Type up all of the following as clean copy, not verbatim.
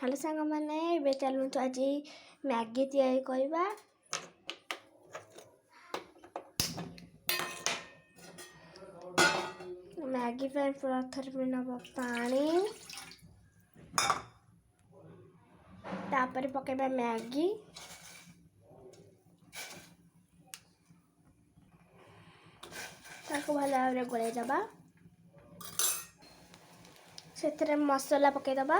Hello सांग मैंने ये चलु आज मैगी तैयारी करवा। मैगी प्रथम नब पानी तापर पकेबा मैगी ताको भल भाव गोल दबा से मसला पकेदबा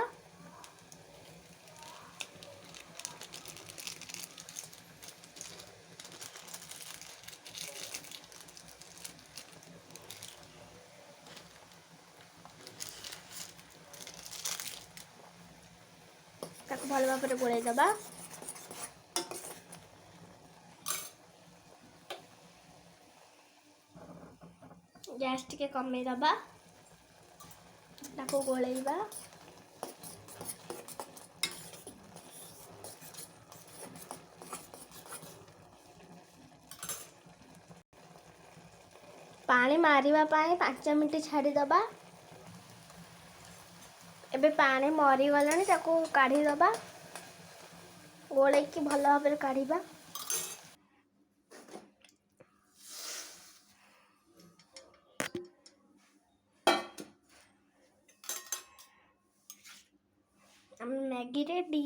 ताको भल भाव गोल दबा गैस टिके कमे दबा ताको गोलेबा पानी मारिबा पाए 5 मिनट छाड़ी दबा। एबे पानी मरी गलानी ताको काढ़ी दबा गोले की भल भाव काढ़ीबा। Maggi ready.